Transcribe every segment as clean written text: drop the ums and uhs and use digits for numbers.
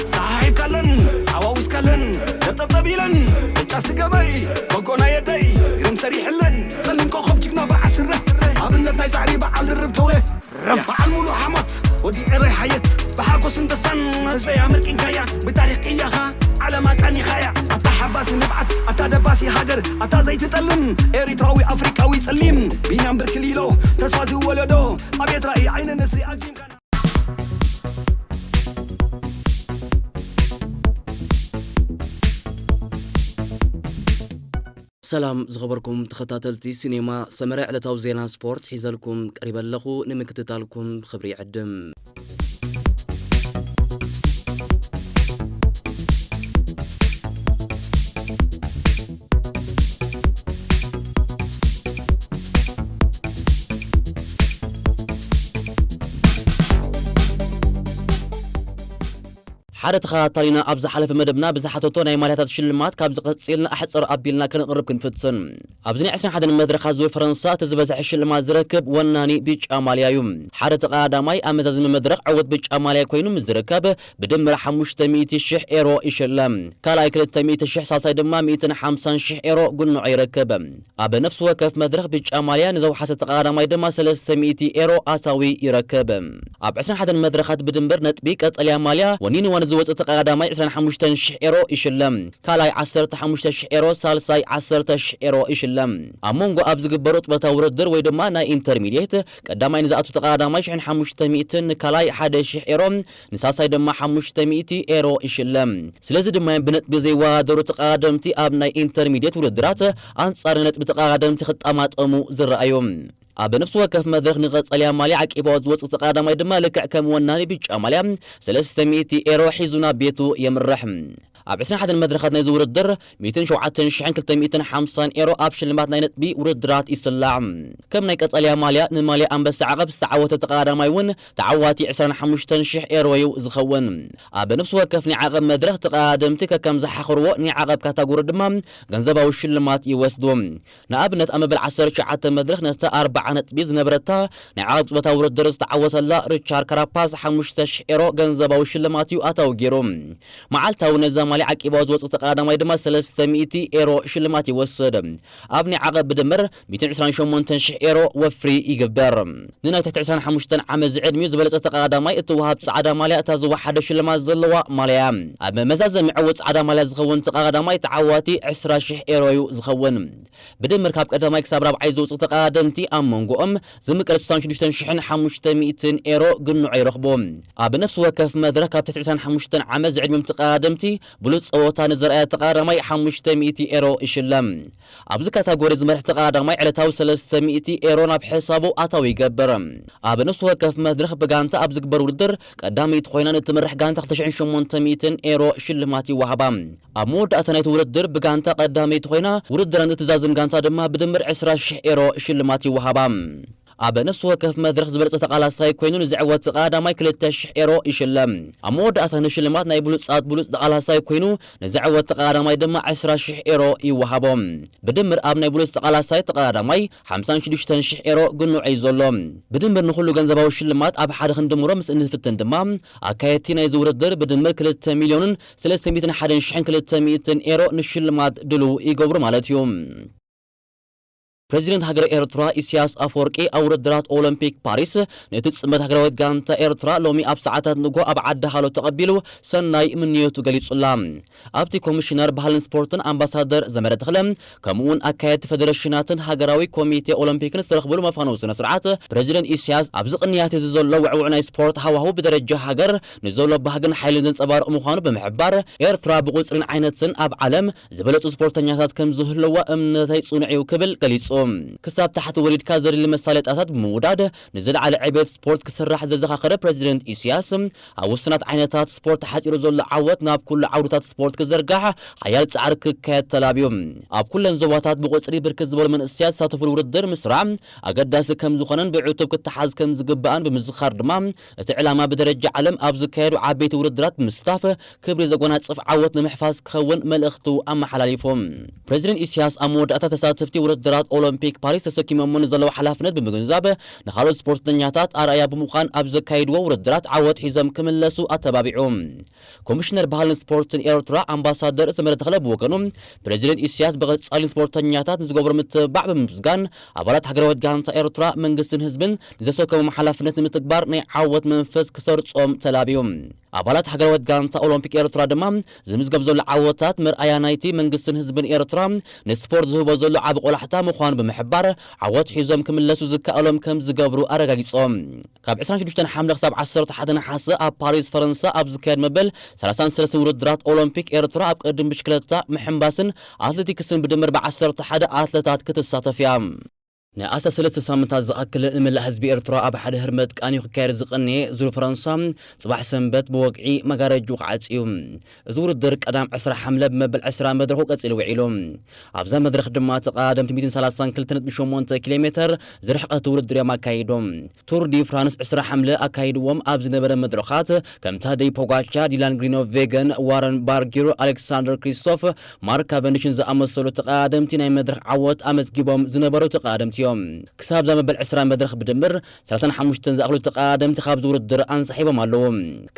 صاحب كلن عواوس كلن يطبطبيلن تشاس قبي بقونا يدي قرم سريح لن خلين كوخب جكنا بعسر عبلنا ناي زعري بعل الربتولة بعل مولو حمط ودي عري حيات بحاكوس اندستان هزبي عمركين كايا بتاريخ إياها على ما كاني خايا أتا حباسي نبعت أتا دباسي هاجر أتا زيت تلن إريتراوي أفريقاوي تسليم بينام بركليلو تسوازي ولدو أبيت رأي عين النسري أجزيم كان سلام زغبركم تخطاتلتي سينما سمرع لتاو زينا سبورت حيزالكم قريبا لخو نمكتتالكم خبري عدم حدا تخاطرينا أبز حلف مدبنا بزحتوتو ناي ماليات الشلمات كابز قصيلنا أحصر أبيلنا كنقرب كنفتسن أبزني عسن حدا المدرخ زور فرنسا تزبزح الشلمات زركب وناني بيج أماليا يوم حدا تقادماي أمزاز من المدرخ عود بيج أماليا كوينو مزركب بدمر حموش تميت الشح إيرو إشلم كالا يكل تميت الشح ساساي دما 250 شح إيرو قلنو عيركب أب نفس وكف مدرخ بيج أماليا نزو حسد تقادماي دما 300 إيرو أساوي يركب أب عسن حدا المدرخات بدمر نتبيك أطليا ماليا ونين زوج تقادماي 25 شح إيرو إشلم كالاي 15 شح إيرو سالساي 10 شح إيرو إشلم أمونغو أبز جبروت بتوردر ويدما نا إنترميديت قداماي نزاتو تقادماي 500 كالاي 1 شح إيرو نساساي دما 500 إيرو إشلم سلازي دما بنت بزي وادرو تقادمتي أبناي إنترميديت وردرات أنصار نت بتقادمتي خطامات أمو زرأيوم أب نفس وكف مدرخ نغط عليها مالي عقيبات وصل تقادماي دما لكع كم وناني بيج أماليا 300 إيرو حيزونا بيتو يمرحم أب عسنا حد المدرخات نيزور الدر 207 شحن 350 إيرو أب شلمات ناينت بي وردرات إسلام كم نيكت عليها ماليا نماليا أم بس عقب استعوت تقادماي ون تعواتي 25 شح إيرو يو زخون أب نفس وكفني عقب مدرخ تقادمتك كم زح خروق ني عقب كاتاغور دمام غنزبا وشلمات يوسدوم نابنت أما بالعسر شعات مدرخ نتا 4 نت بيز نبرتا نعاود بتاور الدرس تعوت لا ريتشار كراباز 5 إيرو غنزبا وشلمات يو أتاو جيروم معالتا ونزام مالي عقيبات وصل تقادماي دما 300 إيرو شلمات يوسد أبني عقب بدمر 228 شح إيرو وفري يقبر ننا 95 عام زعد ميوز بلص تقادماي اتوهاب صعدا مالي اتازو واحد شلمات زلوا ماليا اب مزاز معوت صعدا مالي زخون تقادماي تعواتي 10 شح إيرو زخون بدمر كاب قدماي كساب ربع عايز وصل تقادمتي امونغوم زمقل 500 إيرو قنو عيرخبوم اب نفس وكف مدرك كاب 95 عام زعد ميوز تقادمتي بلوص صوتان زرأي تقادماي 500 إيرو إشلم أبز كاتاغوري زمرح تقادماي علتاو 300 إيرو ناب حسابو أتاو يقبر أب نفس وكف مدرخ بغانتا أبز كبر وردر قدامي تخوينان تمرح غانتا 800 إيرو شلماتي وهبام أمود أتنايت وردر بغانتا قدامي تخوينا وردران تزازم غانتا دما بدمر 10 إيرو شلماتي وهبام أب نفس وكف مدرخ زبرت تقالاساي كوينون زعوت تقادماي 3 إيرو إشلم أمود أتنا شلمات ناي بلوص صات بلوص تقالاساي كوينو نزعوت تقادماي دما 10 إيرو يوهبهم بدمر أب ناي بلوص تقالاساي تقادماي 56 إيرو قنو عيزولهم بدمر نخلو غنزباو شلمات أب حد خندمورو مس انفتن دما أكايتي ناي زور الدر بدمر 3 مليون 300 إيرو نشلمات دلو يقبرو مالتيوم بريزيدنت هاجر إيرترا إسياس أفوركي أوردرات أولمبيك باريس نتتصمت هاجرويت غانتا إيرترا لومي أب ساعتات نقو أب عد حالو تقبلو سناي من نيوتو غليت سلام أبتي كوميشنر بحالن سبورتن أمباسادر زمرة خلم كمون أكايت فدرشناتن هاجراوي كوميتي أولمبيك نسترخبلو مفانو سنة سرعات بريزيدنت إسياس أبزق نياتي زولو وعوعناي سبورت هواهو بدرجة هاجر نزولو بهاجن حيل زنس أبار أموخانو بمحبار إيرترا بقوصرين عينتسن أب عالم زبلت سبورتنياتات كم زهلو وأمنتي صنعيو كبل غليتسو كساب تحت وليد كازر اللي مسالت أتات بموداد نزل على عبيد سبورت كسرح زخاخره بريزيدنت إسياس أوسنات عينتات سبورت حاتي رزول عوت ناب كل عودات سبورت كزرقاح حيال تعرك كات تلابيوم أب كل نزواتات بقصري بركز بول من السياسة ساتفر وردر مسرع أقداس كم زخنن بعتب كتحاز كم زقبان بمزخار دمام تعلامة بدرجة علم أبز كيرو عبيت وردرات مستافة كبري زقونات صف عوت نمحفاز كون ملأختو أما حلاليفهم بريزيدنت إسياس أمود أتا تساتفتي وردرات ኦሎምፒክ ፓሪስ ተሰኪሞምን ዘለው ሓላፍነት ብምግንዛብ ንኻልኦት ስፖርተኛታት ኣርኣያ ብምዃን ኣብ ዘካይድዎ ውድድራት ዓወት ሒዞም ክምለሱ ኣተባቢዑ ኮሚሽነር ባህልን ስፖርትን ኤርትራ ኣምባሳደር ሰመረ ተክለ ብወገኑ ፕሬዚደንት ኢሳያስ ብቐጻሊ ስፖርተኛታት ንዝገብሩ ምትባዕ ብምስጋን ኣባላት ሃገራዊት ጋንታ ኤርትራ መንግስትን ህዝብን ንዘሰከሙ ሓላፍነት ንምትግባር ናይ ዓወት መንፈስ ክሰርጾም ተላብዩ ኣባላት ሃገራዊት ጋንታ ኦሎምፒክ ኤርትራ ድማ ዝምዝገብ ዘሎ ዓወታት ምርኣያ ናይቲ መንግስትን ህዝብን ኤርትራ ንስፖርት ዝህቦ ዘሎ ዓቢ ቆላሕታ ምዃኑ ብምሕባር ዓወት ሒዞም ክምለሱ ዝከኣሎም ከም ዝገብሩ ኣረጋጊጾም ካብ 26 ሓምለ ክሳብ 11 ነሓሰ ኣብ ፓሪስ ፈረንሳ ኣብ ዝካየድ መበል 33 ውድድራት ኦሎምፒክ ኤርትራ ኣብ ቅድም ብሽክለታ ምሕምባስን ኣትሌቲክስን ብድምር ብ11 ኣትሌታት ክትሳተፍ እያ ንኣሳ 3 ሳምንታት ዝኣክል ንምላእ ህዝቢ ኤርትራ ኣብ ሓደ ህርመት ቃኒ ክካየድ ዝቐንየ ዙር ፈረንሳ ጽባሕ ሰንበት ብወግዒ መጋረጁ ክዓጽዩ እዚ ውድድር ቀዳም 10 ሓምለ ብመበል 20 መድረኹ ቀጺሉ ውዒሉ ኣብዛ መድረኽ ድማ ተቐዳደምቲ 132.8 ኪሎ ሜትር ዝርሕቐት ውድድር እዮም ኣካይዶም ቱር ዲ ፍራንስ 20 ሓምለ ኣካይድዎም ኣብ ዝነበረ መድረኻት ከም ታደይ ፖጋቻ ዲላን ግሪኖቬገን ዋረን ባርጊር ኣሌክሳንደር ክሪስቶፍ ማርክ ካቨንዲሽን ዝኣመሰሉ ተቐዳደምቲ ናይ መድረኽ ዓወት ኣመዝጊቦም ዝነበሩ ተቐዳደምቲ ክሳብ ዘመበል 20 መድረኽ ብድምር 35 ዝኣኽሉ ተቐዳደምቲ ካብ ዝውድድር አንሰሒቦም ኣለዉ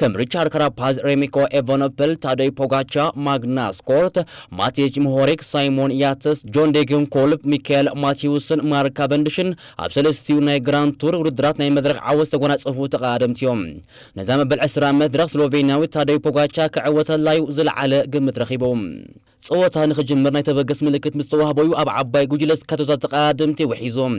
ከም ሪቻርድ ካራፓዝ ሬሚኮ ኤቫኖፕል ታደይ ፖጋቻ ማግናስ ኮርት ማቴጅ ምሆሪክ ሳይሞን ያተስ ጆን ዴግን ኮልብ ሚካኤል ማቲውስን ማርክ ካቨንዲሽን ኣብ ሰለስቲኡ ናይ ግራንድ ቱር ውድድራት ናይ መድረኽ ዓወት ዝተጎናጸፉ ተቐዳደምቲ እዮም ነዛ መበል 20 መድረኽ ስሎቬንያዊ ታደይ ፖጋቻ ክዕወተላዩ ዝለዓለ ግምት ረኺቡ ጸወታ ንኽጅምር ናይ ተበገስ ምልክት ምስ ተዋህበዩ ኣብ ዓባይ ጉጅለ ስካቶታት ተቐዳደምቲ ውሒዞም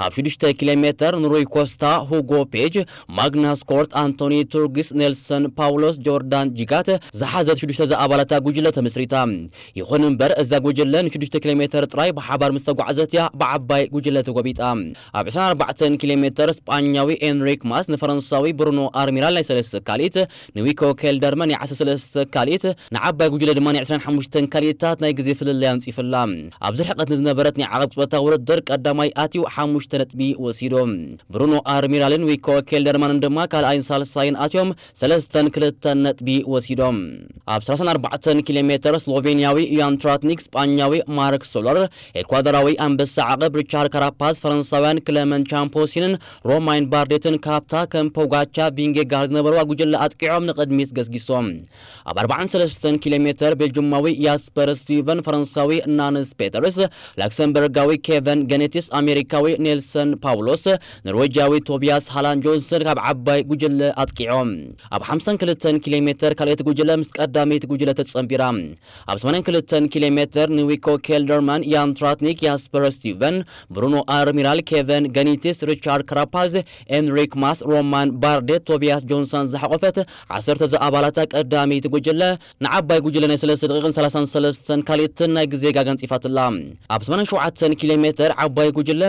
ኣብ 6 ኪሎ ሜትር ኑሮይ ኮስታ ሁጎ ፔጅ ማግናስ ኮርት አንቶኒ ቱርጊስ ኔልሰን ፓውሎስ ጆርዳን ጂጋት ዝሓዘት 6 ኣባላት ጉጅለ ተመስሪታ ይኹን እምበር እዛ ጉጅለ ን6 ኪሎ ሜትር ጥራይ ብሓባር ምስ ተጓዓዘት እያ ብዓባይ ጉጅለ ተጎቢጣ ኣብ 24 ኪሎ ሜትር ስጳኛዊ ኤንሪክ ማስ ንፈረንሳዊ ብሩኖ ኣርሚራል ናይ 3 ካሊት ንዊኮ ኬልደርመን ናይ 13 ካሊት ንዓባይ ጉጅለ ድማ ናይ 25 ካሊት ታት ናይ ግዜ ፍልል ያንጽፍላ ኣብ ዝርሕቀት ዝነበረት ናይ ዓረብ ጽወታ ውድድር ቀዳማይ ኣትዩ 5 ነጥቢ ወሲዶም ብሩኖ ኣርሚራልን ዊኮ ኬልደርማንን ድማ ካልኣይን ሳልሳይን ኣትዮም 3-2 ነጥቢ ወሲዶም ኣብ 34 ኪሎ ሜትር ስሎቬንያዊ ያን ትራትኒክ ስጳኛዊ ማርክ ሶለር ኤኳዶራዊ አንበሳ ዓቀብ ሪቻርድ ካራፓዝ ፈረንሳውያን ክለመን ቻምፖሲንን ሮማይን ባርዴትን ካፕታ ከም ፖጋቻ ቪንጌጋር ዝነበሩ ጉጅለ ኣጥቂዖም ንቅድሚት ገስጊሶም ኣብ 43 ኪሎ ሜትር ቤልጅማዊ ያስፐር ስቲቨን ፈረንሳዊ ናንስ ፔተርስ ላክሰምበርጋዊ ኬቨን ገኔቲስ አሜሪካዊ ኔልሰን ፓውሎስ ኖርዌጃዊ ቶቢያስ ሃላን ጆንሰን ካብ ዓባይ ጉጅለ ኣጥቂዖም ኣብ 52 ኪሎ ሜትር ካልኦት ጉጅለ ምስ ቀዳሚት ጉጅለ ተጸምቢራ ኣብ 82 ኪሎ ሜትር ንዊኮ ኬልደርማን ያን ትራትኒክ ያስፐር ስቲቨን ብሩኖ ኣርሚራል ኬቨን ገኔቲስ ሪቻርድ ካራፓዝ ኤንሪክ ማስ ሮማን ባርዴት ቶቢያስ ጆንሰን ዝሓቆፈት 10 ኣባላት ቀዳሚት ጉጅለ ንዓባይ ጉጅለ ናይ 3 ካሊትን ናይ ግዜ ጋገን ጽፋትላ ኣብ 87 ኪሎ ሜትር ዓባይ ጉጅለ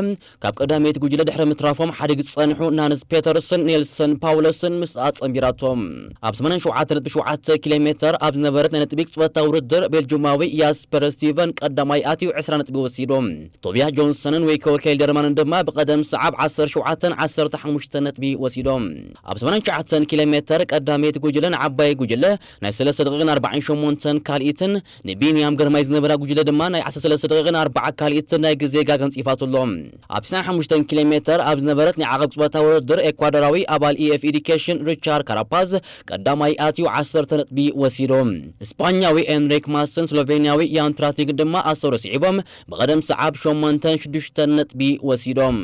ካብ ቀዳሚት ጉጅለ ድሕሪ ምትራፎም ሓዲግ ጸንሑ ናንስ ፔተርስን ኔልሰን ፓውሎስን ምስ ኣጸምቢራቶም ኣብ 87.7 ኪሎ ሜትር ኣብ ዝነበረት ናይ ነጥቢ ጽወታ ውድድር ቤልጅማዊ ያስፐር ስቲቨን ቀዳማይ ኣትዩ 20 ነጥቢ ወሲዶም ቶቢያስ ጆንሰንን ዊኮ ኬልደርማንን ድማ ብቀደም ሰዓብ 17-15 ነጥቢ ወሲዶም ኣብ 89 ኪሎ ሜትር ቀዳሚት ጉጅለን ዓባይ ጉጅለ ናይ 3:48 ካልኢትን ንቢንያም ግርማይ ዝነበራ ጉጅለ ድማ ናይ 13:4 ካልኢት ናይ ግዜ ጋገን ጽፋትሎም ኣብ 95 ኪሎ ሜትር ኣብ ዝነበረት ናይ ዓቀብ ጽወታ ውድድር ኤኳዶራዊ ኣባል ኢኤፍ ኤዱኬሽን ሪቻርድ ካራፓዝ ቀዳማይ ኣትዩ 10 ነጥቢ ወሲዶም ስጳኛዊ ኤንሪክ ማስን ስሎቬንያዊ ያን ትራትኒክ ድማ ኣሰሩ ሲዒቦም ብቀደም ሰዓብ 8-6 ነጥቢ ወሲዶም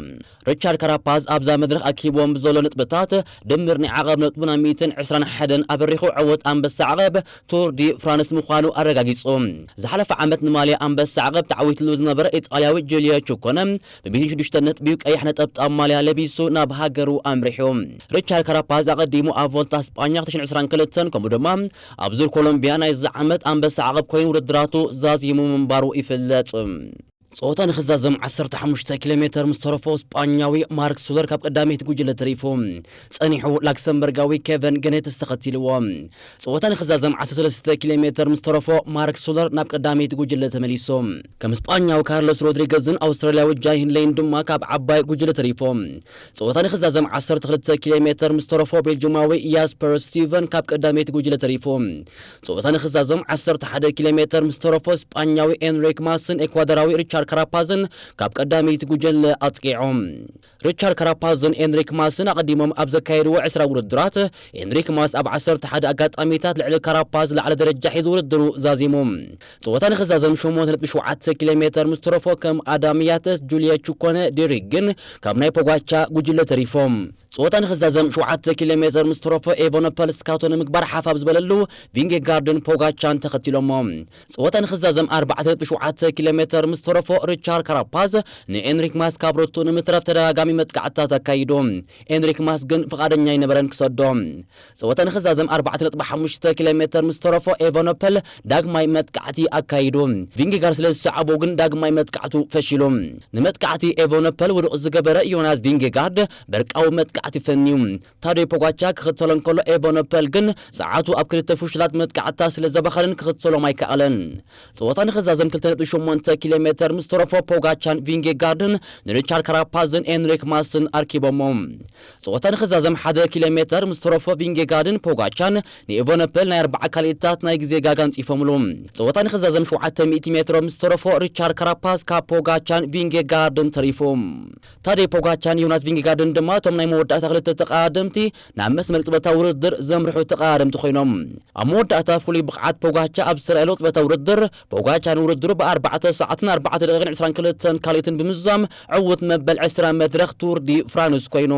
ሪቻርድ ካራፓዝ ኣብዛ መድረኽ ኣኪቦም ብዘሎ ነጥብታት ድምር ናይ ዓቀብ ነጥቡ 121 ኣብሪኹ ዕወት አንበሳ ዓቀብ ቱር ዲ ፍራንስ ምዃኑ ኣረጋጊጹ ዝሓለፈ ዓመት ንማልያ አንበሳ ዓቀብ ተዓዊትሉ ዝነበረ ኢጣልያዊ ጁልዮ ቹኮነ ብ106 ነጥቢ ቀይሕ ነጠብጣብ ማልያ ለቢሱ ናብ ሃገሩ ኣምሪሑ ሪቻርድ ካራፓዝ ኣቀዲሙ ኣብ ቮልታ ስጳኛ 2022 ከምኡ ድማ ኣብ ዙር ኮሎምቢያ ናይ ዝዓመት አንበሳ ዓቀብ ኮይኑ ውድድራቱ ዛዚሙ ምንባሩ ይፍለጥ ጾታ ንኽዛዘም 15 ኪሎ ሜትር ምስተረፎ ስጳኛዊ ማርክ ሶለር ካብ ቀዳሚት ጉጅለ ተሪፉ ጸኒሑ ላክሰምበርጋዊ ኬቨን ገኔትስ ተኸቲልዎ ጾታ ንኽዛዘም 13 ኪሎ ሜትር ምስተረፎ ማርክ ሶለር ናብ ቀዳሚት ጉጅለ ተመሊሱ ከም ስጳኛዊ ካርሎስ ሮድሪገዝን ኣውስትራልያዊ ጃይ ሂንሌይን ድማ ካብ ዓባይ ጉጅለ ተሪፉ ጾታ ንኽዛዘም 12 ኪሎ ሜትር ምስተረፎ ቤልጅማዊ ያስፐር ስቲቨን ካብ ቀዳሚት ጉጅለ ተሪፉ ጾታ ንኽዛዘም 11 ኪሎ ሜትር ምስተረፎ ስጳኛዊ ኤንሪክ ማስን ኤኳዶራዊ ሪቻርድ ካራፓዝን ካብ ቀዳሚት ጉጅለ ኣጥቂዖም ሪቻርድ ካራፓዝን ኤንሪክ ማስን ኣቀዲሞም ኣብ ዘካየድዎ 20 ውድድራት ኤንሪክ ማስ ኣብ 11 ኣጋጣሚታት ልዕሊ ካራፓዝ ላዕለ ደረጃ ሒዙ ውድድሩ ዛዚሞም ፀወታ ንኽዛዘም 8.7 ኪሎ ሜትር ምስ ተረፎ ከም ኣዳምያተስ ጁልያ ቹኮነ ዴሪክ ግን ካብ ናይ ፖጋቻ ጉጅለ ተሪፎም ፀወታ ንኽዛዘም 7 ኪሎ ሜትር ምስ ተረፎ ኤቨኖፐል ስካውቶ ንምግባር ሓፋብ ዝበለሉ ቪንጌጋርድን ፖጋቻን ተኸቲሎሞም ፀወታ ንኽዛዘም 4.7 ኪሎ ሜትር ምስ ተረፎ ሪቻርድ ካራፓዝ ንኤንሪክ ማስ ካብ ሮቱ ንምትረፍ ተደጋጋሚ መጥቃዕታት ኣካይዶም ኤንሪክ ማስ ግን ፍቃደኛ ይነበረን ክሰዶም ፀወታ ንኽዛዘም 4.5 ኪሎ ሜትር ምስ ተረፎ ኤቨኖፐል ዳግማይ መጥቃዕቲ ኣካይዶ ቪንጌጋርድ ስለ ዝሰዓቦ ግን ዳግማይ መጥቃዕቱ ፈሺሎም ንመጥቃዕቲ ኤቨኖፐል ውድቕ ዝገበረ ዮናስ ቪንጌጋርድ በርቃዊ መጥቃዕቲ ፈንዩ ታዲዮ ፖጋቻ ክኽተሎን ከሎ ኤቨኖፐል ግን ሰዓቱ ኣብ ክልተ ፉሽላት መጥቃዕታ ስለ ዘበኸልን ክኽተሎም ኣይከኣለን ፀወታ ንኽዛዘም 2.8 ኪሎ ሜትር ምስ ተረፎ ፖጋቻን ቪንጌጋርድን ንሪቻርድ ካራፓዝን ኤንሪክ ማስን ኣርኪቦሞም ፀወታ ንኽዛዘም 1 ኪሎ ሜትር ምስ ተረፎ ቪንጌጋርድን ፖጋቻን ንኤቨኖፐል ናይ 4 ካሊታት ናይ ግዜ ጋጋ ንፂፎምሉ ፀወታ ንኽዛዘም 700 ሜትሮ ምስ ተረፎ ሪቻርድ ካራፓዝ ካብ ፖጋቻን ቪንጌጋርድን ተሪፎም ታዲዮ ፖጋቻን ዮናስ ቪንጌጋርድን ድማ እቶም ናይ መወዳእታ ክልተ ተቃደምቲ ናብ መስመር ፅበታ ውድድር ዘምርሑ ተቃደምቲ ኮይኖም ኣብ መወዳእታ ፍሉይ ብቕዓት ፖጋቻ ኣብ ዝተርኣየሎ ፅበታ ውድድር ፖጋቻ ንውድድሩ ብ4 ሰዓትን 4 ደቂቕን 22 ካሊትን ብምዛም ዕውት መበል 20 መድረኽ ቱር ዲ ፍራንስ ኮይኑ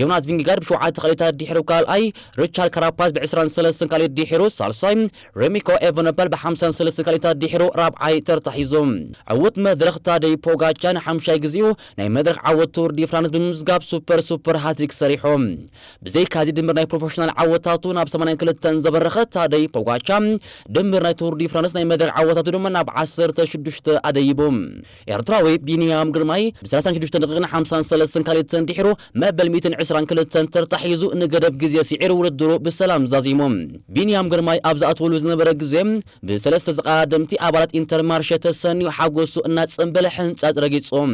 ዮናስ ቪንጌጋርድ ብ7 ካሊታት ዲሕሩ ካልኣይ ሪቻርድ ካራፓዝ ብ23 ካሊት ዲሕሩ ሳልሳይ ሬሚኮ ኤቨኖፐል ብ53 ካሊታት ዲሕሩ ራብዓይ ተርታሒዞም ዕውት መድረኽ ታዲዮ ፖጋቻ ንሓምሻይ ግዜኡ ናይ መድረኽ ዓወት ቱር ዲ ፍራንስ ብምዝጋብ ሱፐር ሃትሪክ ሰሪሖም ብዘይ ካዚ ድምር ናይ ፕሮፌሽናል ዓወታቱ ናብ 82 ዝበረኸ ታዲዮ ፖጋቻ ድምር ናይ ቱር ዲ ፍራንስ ናይ መድረኽ ዓወታቱ ድማ ናብ 16 ኣደይቦም ኤርትራዊ ቢንያም ግርማይ ብ36 ደቂቕን 53 ካሊትን ዲሕሩ መበል 122 ተርታሒዙ ንገደብ ግዜ ሲዒር ውድድሩ ብሰላም ዛዚሞም ቢንያም ግርማይ ኣብ ዝኣትወሉ ዝነበረ ግዜ ብሰለስተ ተቃደምቲ ኣባላት ኢንተርማርሸ ተሰኒዩ ሓጎሱ እናፀንበለ ሕንፃፅ ረጊፆም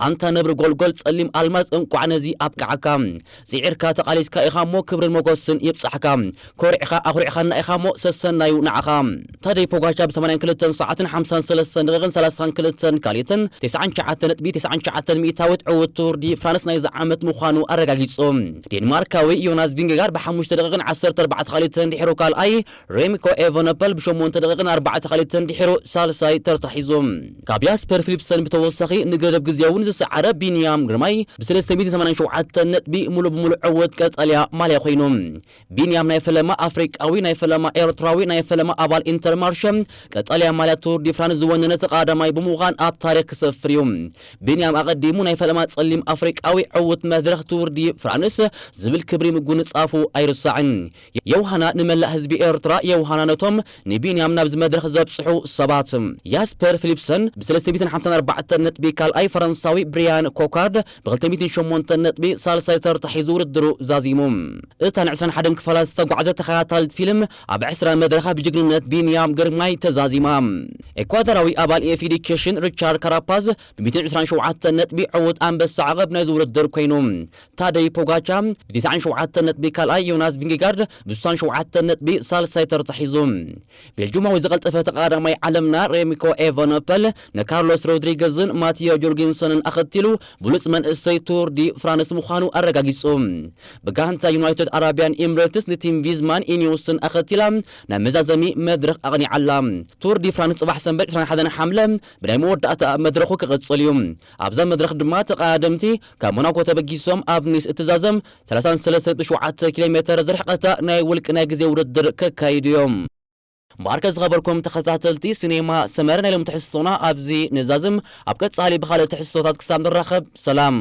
ኣንታ ነብሪ ጎልጎል ጸሊም ኣልማዝ እንቋዕ ነዚ ኣብቅዓካ ሲዒርካ ተቃሊስካ ኢኻ ሞ ክብርን ሞገስን ይብፃሕካ ኮሪዕኻ ኣኹሪዕኻና ኢኻ ሞ ሰሰናዩ ንዓኻ ታዲዮ ፖጋቻ ብ82 ሰዓትን 53 ደቂቕን 32 ካሊትን 99.99 ሚእታዊት ዕውት ቱር ዲ ፍራንስ ናይ ዝዓመት ምዃኑ ኣረጋጊፆም ዴንማርካዊ ዮናስ ቪንጌጋርድ ብ5 ደቂቕን 14 ካሊትን ዲሕሩ ካልኣይ ሬሚኮ ኤቨኖፐል ብ8 ደቂቕን 4 ካሊትን ዲሕሩ ሳልሳይ ተርታሒዞም ካብ ያስፐር ፊሊፕሰን ብተወሳኺ ንገደብ ግዜ እውን ዝሰዓረ ቢንያም ግርማይ ብ387 ነጥቢ ሙሉእ ብሙሉእ ዕውት ቀጠልያ ማልያ ኮይኖም ቢንያም ናይ ፈለማ ኣፍሪቃዊ ናይ ፈለማ ኤርትራዊ ናይ ፈለማ ኣባል ኢንተርማርሸ ቀጠልያ ማልያ ቱር ዲ ፍራንስ ዝወነነ ተቃዳማይ ብምዃን ኣብ ታሪክ ክሰፍር እዩ ቢንያም ኣቀዲሙ ናይ ፈለማ ጸሊም ኣፍሪቃዊ ዕውት መድረኽ ቱር ዲ ፍራንስ ዝብል ክብሪ ምጉንፃፉ ኣይርሳዕን የውሃና ንመላእ ህዝቢ ኤርትራ የውሃና ነቶም ንቢንያም ናብዚ መድረኽ ዘብፅሑ ሰባት ያስፐር ፊሊፕሰን ብ354 ነጥቢ ካልኣይ ፈረንሳዊ ብሪያን ኮካርድ ብ208 ነጥቢ ሳልሳይ ተርታሒዙ ውድድሩ ዛዚሙ እታ ን21 ክፋላት ዝተጓዓዘ ተኸታታሊት ፊልም ኣብ 20 መድረኻ ብጅግንነት ቢንያም ግርማይ ተዛዚማ ኤኳዶራዊ ኣባል ኤፊዲኬሽን ሪቻርድ ካራፓዝ ብ127 ነጥቢ ዕውት ኣንበሳ ዓቐብ ናይዚ ውድድር ኮይኑ ታዲዮ ፖጋቻ ብ97 ነጥቢ ካልኣይ ዮናስ ቪንጌጋርድ ብ67 ነጥቢ ሳልሳይ ተርታሒዙ ቤልጅማዊ ዝቐልጠፈ ተቃዳማይ ዓለምና ሬሚኮ ኤቨኖፐል ንካርሎስ ሮድሪገዝን ማቲዮ ጆርጊንሰንን ኣኸቲሉ ብሉፅ መንእሰይ ቱር ዲ ፍራንስ ምዃኑ ኣረጋጊጹ ብጋንታ ዩናይትድ ኣረብያን ኤምሬትስ ንቲም ቪዝማን ኢኒዮስን ኣኸቲላ ናብ መዛዘሚ መድረኽ ኣቕኒዓላ ቱር ዲ ፍራንስ ጽባሕ ሰንበት 21 ሓምለ ብናይ መወዳእታ መድረኹ ክቕጽል እዩ ኣብዛ መድረኽ ድማ ተቃደምቲ ካብ ሞናኮ ተበጊሶም ኣብ ኒስ እትዛዘም 33.7 ኪሎ ሜትር ዝርሕቐታ ናይ ውልቂ ናይ ግዜ ውድድር ከካይዱ እዮም ማርከዝ ዝኸበርኩም ተኸታተልቲ ሲኔማ ሰመረ ናይ ሎም ትሕዝቶና ኣብዚ ንዛዝም ኣብ ቀጻሊ ብኻልእ ትሕዝቶታት ክሳብ ንራኸብ ሰላም